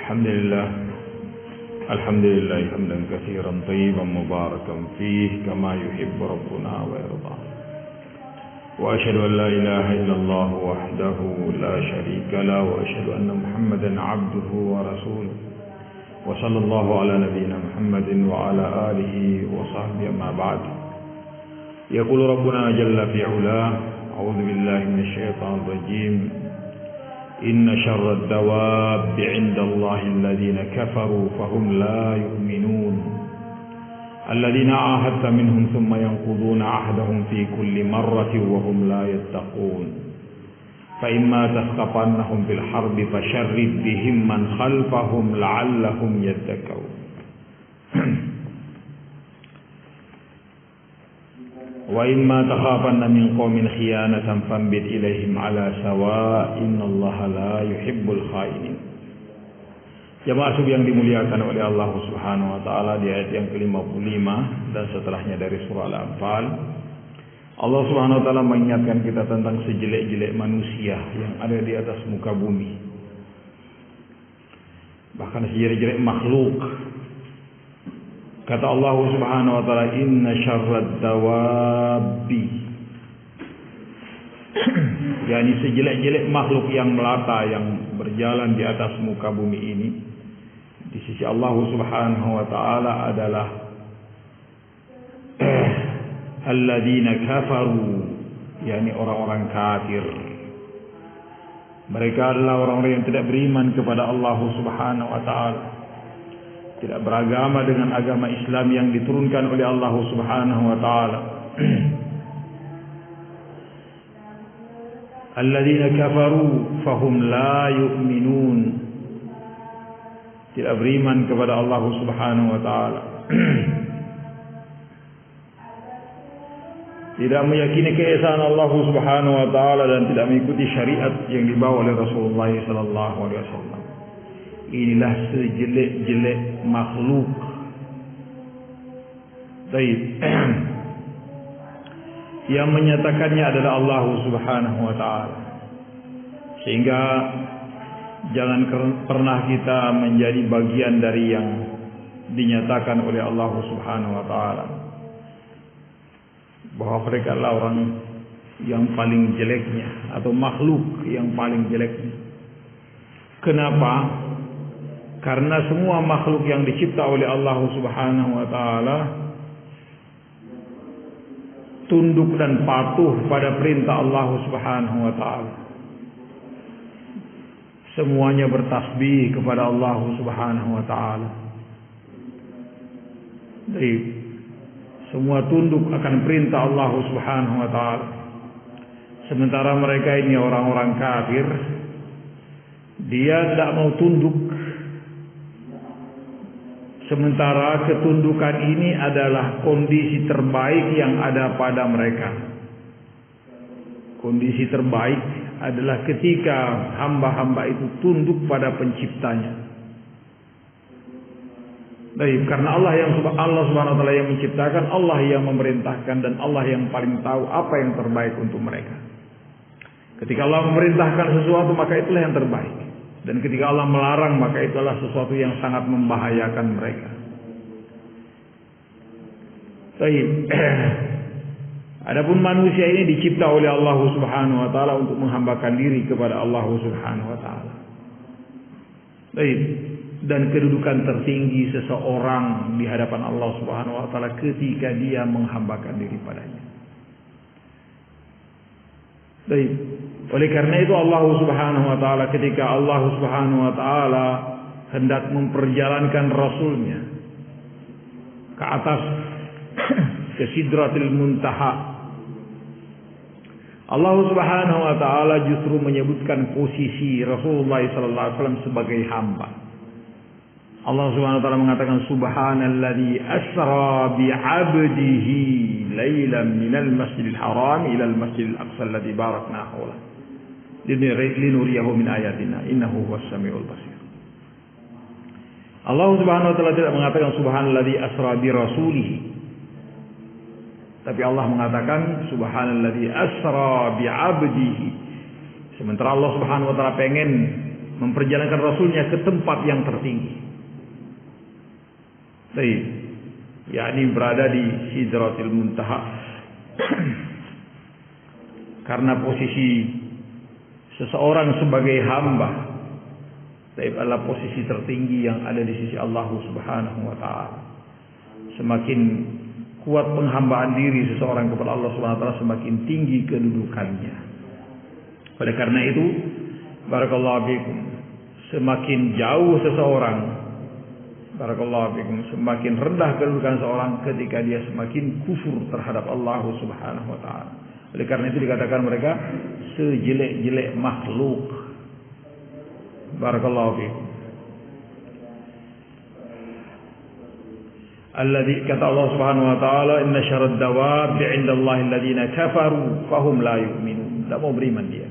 الحمد لله حمدا كثيرا طيبا مباركا فيه كما يحب ربنا ويرضى. وأشهد أن لا إله إلا الله وحده لا شريك له، وأشهد أن محمدا عبده ورسوله، وصلى الله على نبينا محمد وعلى آله وصحبه. أما بعد، يقول ربنا جل في علاه: أعوذ بالله من الشيطان الرجيم. إن شر الدواب عند الله الذين كفروا فهم لا يؤمنون الذين عاهدت منهم ثم ينقضون عهدهم في كل مرة وهم لا يتقون فإما تثقفنهم في الحرب فشرد بهم من خلفهم لعلهم يتقون. وإما تخافن من قوم خيانة فانبت إليهم على سواء إن الله لا يحب الخائنين. Jamaah subuh yang dimuliakan oleh Allah Subhanahu wa taala, di ayat yang ke-55 dan setelahnya dari surah Al-Anfal, Allah Subhanahu wa taala mengingatkan kita tentang sejelek-jelek manusia yang ada di atas muka bumi. Bahkan sejelek-jelek makhluk. Kata Allah Subhanahu wa taala, inna syarrad dawabi. Yani sejelek-jelek makhluk yang melata, yang berjalan di atas muka bumi ini, di sisi Allah Subhanahu wa taala adalah alladzina kafaru, yani orang-orang kafir. Mereka adalah orang-orang yang tidak beriman kepada Allah Subhanahu wa taala, tidak beragama dengan agama Islam yang diturunkan oleh Allah Subhanahu wa taala. Alladzina kafaru fahum la yu'minun, tidak beriman kepada Allah Subhanahu wa taala. Tidak meyakini keesaan Allah Subhanahu wa taala dan tidak mengikuti syariat yang dibawa oleh Rasulullah sallallahu alaihi wasallam. Inilah sejelek-jelek makhluk. Baik. Yang menyatakannya adalah Allah Subhanahu wa taala. Sehingga jangan pernah kita menjadi bagian dari yang dinyatakan oleh Allah Subhanahu wa taala, bahwa mereka adalah orang yang paling jeleknya atau makhluk yang paling jeleknya. Kenapa? Karena semua makhluk yang dicipta oleh Allah Subhanahu wa taala tunduk dan patuh pada perintah Allah Subhanahu wa taala. Semuanya bertasbih kepada Allah Subhanahu wa taala. Jadi semua tunduk akan perintah Allah Subhanahu wa taala. Sementara mereka ini orang-orang kafir, dia tidak mau tunduk. Sementara ketundukan ini adalah kondisi terbaik yang ada pada mereka. Kondisi terbaik adalah ketika hamba-hamba itu tunduk pada penciptanya. Baik, karena Allah Subhanahu wa taala yang menciptakan, Allah yang memerintahkan, dan Allah yang paling tahu apa yang terbaik untuk mereka. Ketika Allah memerintahkan sesuatu, maka itulah yang terbaik. Dan ketika Allah melarang, maka itulah sesuatu yang sangat membahayakan mereka. Baik. Adapun manusia ini dicipta oleh Allah Subhanahu wa taala untuk menghambakan diri kepada Allah Subhanahu wa taala. Baik. Dan kedudukan tertinggi seseorang di hadapan Allah Subhanahu wa taala ketika dia menghambakan diri padanya. Baik. Oleh karena itu Allah Subhanahu wa taala, ketika Allah Subhanahu wa taala hendak memperjalankan rasulnya ke atas ke Sidratil Muntaha, Allah Subhanahu wa taala justru menyebutkan posisi Rasulullah sallallahu alaihi wasallam sebagai hamba. Allah Subhanahu wa taala mengatakan, subhanalladzi asra bi 'abdihi lailan minal masjidil haram ila al masjidil aqsa alladzi barakna hawlahu linuriyahu min ayatina innahu huwas samiul basir. Allah Subhanahu wa taala tidak mengatakan subhanalladzi asra bi rasulihi, tapi Allah mengatakan subhanalladzi asra bi 'abdihi. Sementara Allah Subhanahu wa taala pengen memperjalankan Rasulnya ke tempat yang tertinggi. Baik, yakni berada di Sidratil Muntaha. Karena posisi seseorang sebagai hamba adalah posisi tertinggi yang ada di sisi Allah Subhanahu wa taala. Semakin kuat penghambaan diri seseorang kepada Allah Subhanahu wa taala, semakin tinggi kedudukannya. Oleh karena itu, barakallahu fikum, semakin jauh seseorang, barakallahu fikum, semakin rendah kedudukan seseorang ketika dia semakin kufur terhadap Allah Subhanahu wa taala. Oleh karena itu dikatakan mereka sejelek-jelek makhluk. Barakallahu fikum. Alladzi kata Allah Subhanahu wa taala, inna syarrad dawabi 'indallahi alladziina kafaru fahum la yu'minun. Tidak mau beriman dia.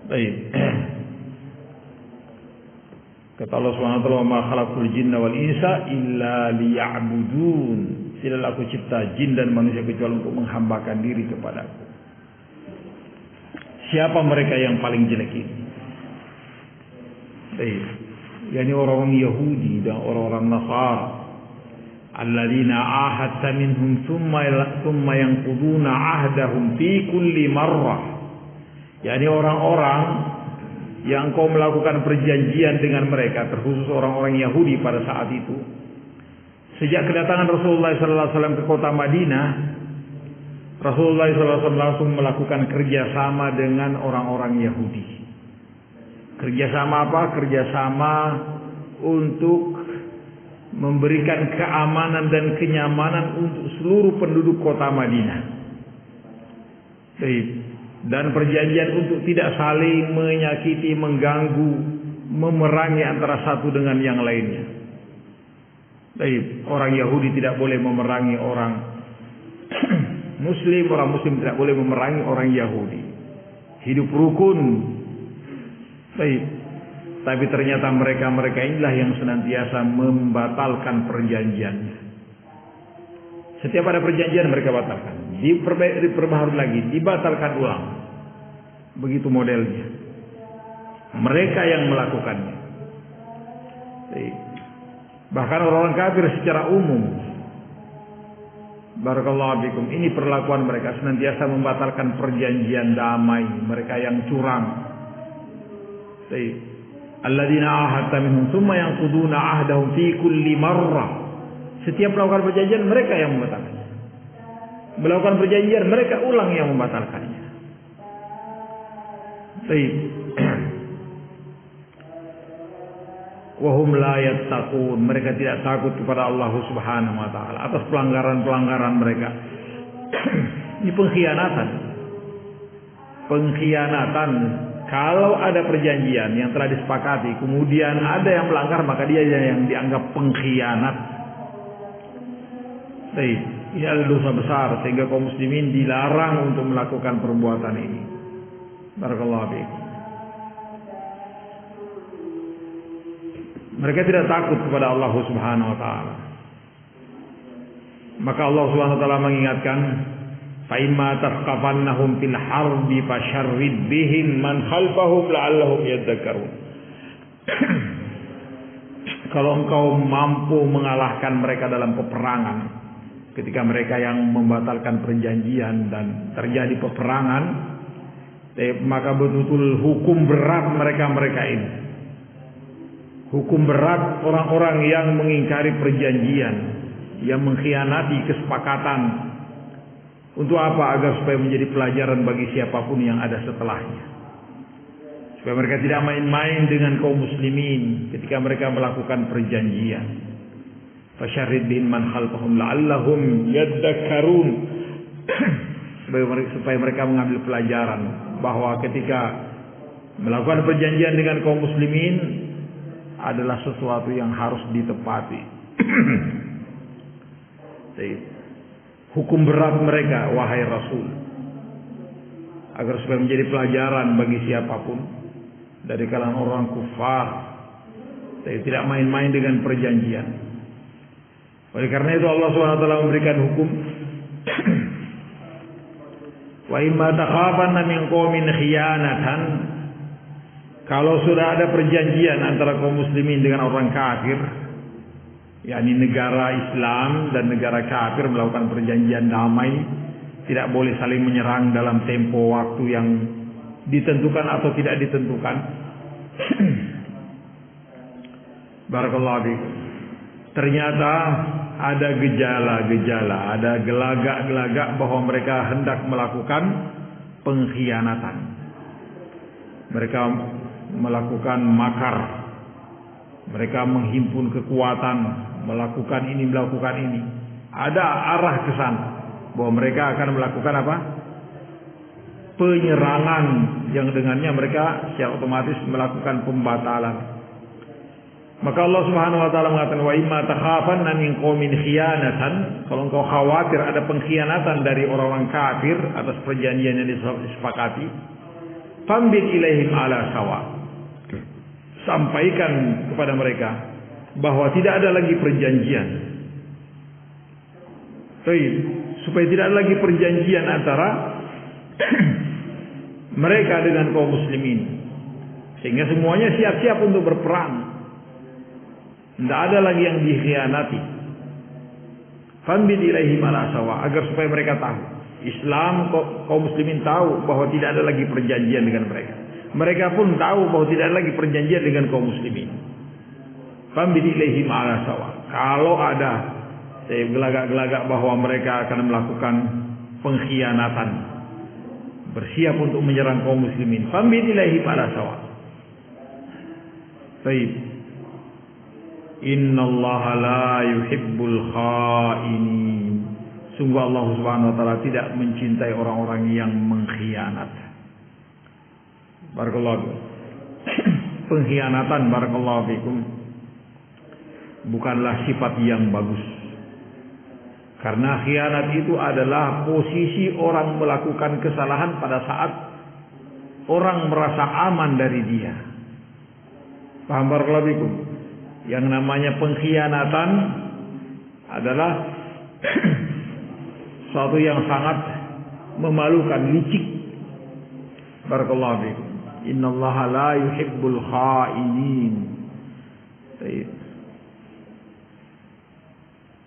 Baik. Kata Allah Subhanahu wa taala, ma khalaqul jinna wal insa illa liya'budun. Tidaklah aku cipta jin dan manusia kecuali untuk menghambakan diri kepadaku. Siapa mereka yang paling jelek ini? Baik. Yani orang-orang Yahudi dan orang-orang Nasara. Alladzina ahadta minhum thumma yanquduna ahdahum fi kulli marrah. Yani orang-orang yang kau melakukan perjanjian dengan mereka, terkhusus orang-orang Yahudi pada saat itu. Sejak kedatangan Rasulullah SAW ke kota Madinah, Rasulullah SAW langsung melakukan kerjasama dengan orang-orang Yahudi. Kerjasama apa? Kerjasama untuk memberikan keamanan dan kenyamanan untuk seluruh penduduk kota Madinah. Dan perjanjian untuk tidak saling menyakiti, mengganggu, memerangi antara satu dengan yang lainnya. Orang Yahudi tidak boleh memerangi orang Muslim, orang Muslim tidak boleh memerangi orang Yahudi. Hidup rukun. Tapi ternyata mereka inilah yang senantiasa membatalkan perjanjiannya. Setiap ada perjanjian mereka batalkan, diperbaharui lagi, dibatalkan ulang. Begitu modelnya. Mereka yang melakukannya. Bahkan orang-orang kafir secara umum, barakallahu fikum, ini perlakuan mereka senantiasa membatalkan perjanjian damai. Mereka yang curang. Alladzina ahadta minhum thumma yanquduna ahdahum fi kulli marrah. Setiap melakukan perjanjian mereka yang membatalkannya. Melakukan perjanjian mereka ulang yang membatalkannya. Wahum la yattaqun, mereka tidak takut kepada Allah Subhanahu wa taala atas pelanggaran-pelanggaran mereka. Ini pengkhianatan. Pengkhianatan. Kalau ada perjanjian yang telah disepakati, kemudian ada yang melanggar, maka dia yang dianggap pengkhianat. Ini adalah dosa besar sehingga kaum muslimin dilarang untuk melakukan perbuatan ini. Barakallahu fiikum. Mereka tidak takut kepada Allah Subhanahu wa taala. Maka Allah Subhanahu wa taala mengingatkan, fa imma tasqafannahum fil harbi fasyarrid bihim man khalfahum la'allahum yadhakkarun. Kalau engkau mampu mengalahkan mereka dalam peperangan, ketika mereka yang membatalkan perjanjian dan terjadi peperangan, maka betul-betul hukum berat mereka ini. Hukum berat orang-orang yang mengingkari perjanjian, yang mengkhianati kesepakatan. Untuk apa? Agar supaya menjadi pelajaran bagi siapapun yang ada setelahnya. Supaya mereka tidak main-main dengan kaum muslimin ketika mereka melakukan perjanjian. Fasyarrid bihim man khalfahum la'allahum yadhakkarun. Supaya mereka mengambil pelajaran bahwa ketika melakukan perjanjian dengan kaum muslimin adalah sesuatu yang harus ditepati. Hukum berat mereka, wahai Rasul, agar supaya menjadi pelajaran bagi siapapun dari kalangan orang kufar. Tidak main-main dengan perjanjian. Oleh karena itu Allah SWT memberikan hukum, wa imma takhafanna min qaumin khiyanatan, Kalau sudah ada perjanjian antara kaum muslimin dengan orang kafir, yakni negara Islam dan negara kafir melakukan perjanjian damai, tidak boleh saling menyerang dalam tempo waktu yang ditentukan atau tidak ditentukan. Barakallahu fikum. Ternyata ada gejala-gejala, ada gelagak-gelagak bahwa mereka hendak melakukan pengkhianatan. Mereka melakukan makar. Mereka menghimpun kekuatan, melakukan ini. Ada arah ke sana bahwa mereka akan melakukan apa? Penyerangan yang dengannya mereka secara otomatis melakukan pembatalan. Maka Allah Subhanahu wa taala mengatakan, wa imma takhafanna min qaumin khiyanatan, kalau engkau khawatir ada pengkhianatan dari orang-orang kafir atas perjanjian yang disepakati, fambit ilaihim ala sawa. Sampaikan kepada mereka bahwa tidak ada lagi perjanjian. Supaya tidak ada lagi perjanjian antara mereka dengan kaum muslimin, sehingga semuanya siap-siap untuk berperang. Tidak ada lagi yang dikhianati. Fambid ilaihim ala sawa, agar supaya mereka tahu, Islam, kaum muslimin tahu bahwa tidak ada lagi perjanjian dengan mereka. Mereka pun tahu bahwa tidak ada lagi perjanjian dengan kaum muslimin. Fambid ilaihim ala sawa. Kalau ada gelagak-gelagak bahwa mereka akan melakukan pengkhianatan, bersiap untuk menyerang kaum muslimin, fambid ilaihim ala sawa. Baik. Innallaha la yuhibbul khainin. Sungguh Allah Subhanahu wa taala tidak mencintai orang-orang yang mengkhianat. Barakallahu. Pengkhianatan, barakallahu fikum, bukanlah sifat yang bagus. Karena khianat itu adalah posisi orang melakukan kesalahan pada saat orang merasa aman dari dia. Paham barakallahu fikum? Yang namanya pengkhianatan adalah suatu yang sangat memalukan, licik. Barakallahu fikum. Innallaha la yuhibbul khainin.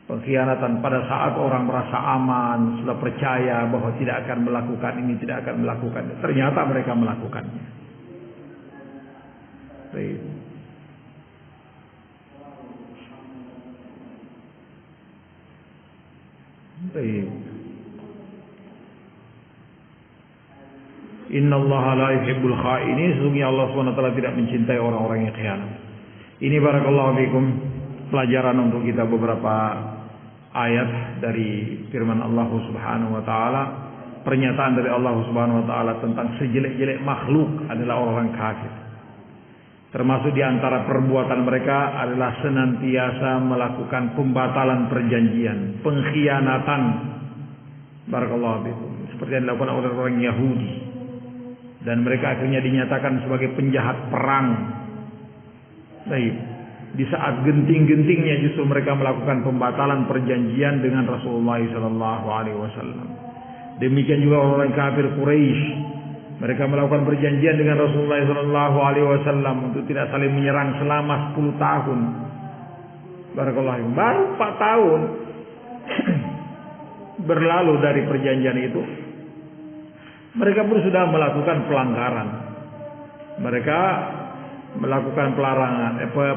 Pengkhianatan pada saat orang merasa aman, sudah percaya bahwa tidak akan melakukan ini, tidak akan melakukan itu. Ternyata mereka melakukannya. Baik. Innallaha la yuhibbul khainin. Sesungguhnya Allah SWT tidak mencintai orang-orang yang khianat. Ini barakallahu fikum pelajaran untuk kita beberapa ayat dari firman Allah Subhanahu wa taala, pernyataan dari Allah Subhanahu wa taala tentang sejelek-jelek makhluk adalah orang kafir. Termasuk di antara perbuatan mereka adalah senantiasa melakukan pembatalan perjanjian, pengkhianatan. Barakallahu fikum. Seperti yang dilakukan oleh orang Yahudi. Dan mereka akhirnya dinyatakan sebagai penjahat perang. Baik. Di saat genting-gentingnya justru mereka melakukan pembatalan perjanjian dengan Rasulullah SAW. Demikian juga orang kafir Quraisy. Mereka melakukan perjanjian dengan Rasulullah SAW untuk tidak saling menyerang selama 10 tahun. Barakallahu. Baru 4 tahun berlalu dari perjanjian itu, mereka pun sudah melakukan pelanggaran. Mereka melakukan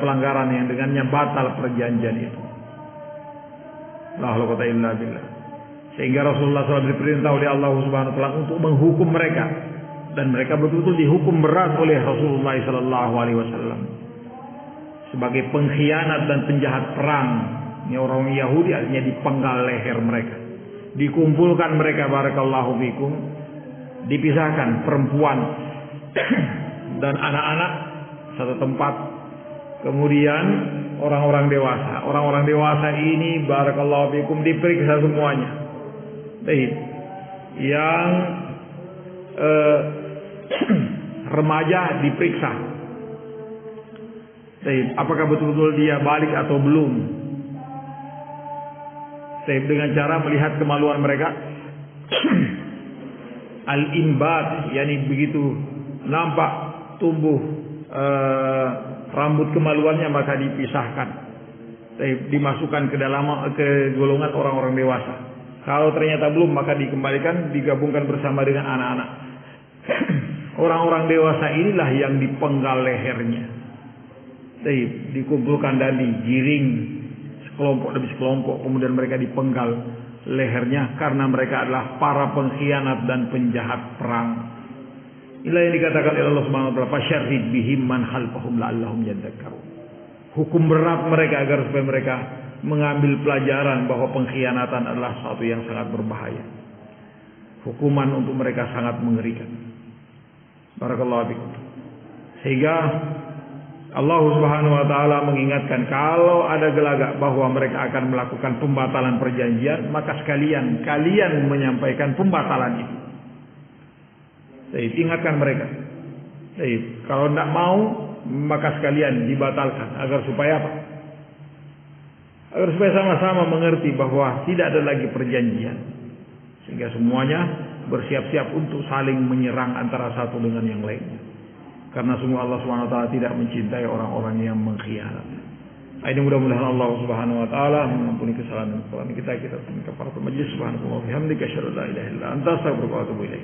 pelanggaran yang dengannya batal perjanjian itu. La haula wala quwwata illa billah. Sehingga Rasulullah SAW diperintah oleh Allah Subhanahu wa taala untuk menghukum mereka. Dan mereka betul-betul dihukum berat oleh Rasulullah SAW sebagai pengkhianat dan penjahat perang. Ini orang Yahudi artinya dipenggal leher mereka, dikumpulkan mereka, barakallahu fikum, dipisahkan perempuan dan anak-anak satu tempat. Kemudian orang-orang dewasa. Orang-orang dewasa ini, barakallahu fikum, diperiksa semuanya. Baik. Yang remaja diperiksa. Apakah betul-betul dia balik atau belum? Dengan cara melihat kemaluan mereka. Al-imbat, yakni begitu nampak tumbuh rambut kemaluannya maka dipisahkan, dimasukkan ke golongan orang-orang dewasa. Kalau ternyata belum maka dikembalikan, digabungkan bersama dengan anak-anak. Orang-orang dewasa inilah yang dipenggal lehernya, dikumpulkan dan digiring sekelompok demi sekelompok, kemudian mereka dipenggal lehernya karena mereka adalah para pengkhianat dan penjahat perang. Inilah yang dikatakan oleh Allah Subhanahu wa taala, fasyarrid bihim man khalfahum la'allahum yadzakkarun. Hukum berat mereka agar supaya mereka mengambil pelajaran bahwa pengkhianatan adalah sesuatu yang sangat berbahaya. Hukuman untuk mereka sangat mengerikan. Barakallahu fikum. Sehingga Allah Subhanahu wa taala mengingatkan kalau ada gelagak bahwa mereka akan melakukan pembatalan perjanjian, maka sekalian kalian menyampaikan pembatalan itu. Ingatkan mereka. Kalau tidak mau maka sekalian dibatalkan agar supaya apa? Agar supaya sama-sama mengerti bahwa tidak ada lagi perjanjian, sehingga semuanya bersiap-siap untuk saling menyerang antara satu dengan yang lainnya. Karena semua Allah Subhanahu wa taala tidak mencintai orang-orang yang mengkhianat. Ini mudah-mudahan Allah Subhanahu wa taala mengampuni kesalahan kita. Kita kafaratul majlis. Subhanallah wa bihamdika asyhadu an la ilaha illa anta astaghfiruka wa atubu ilaik.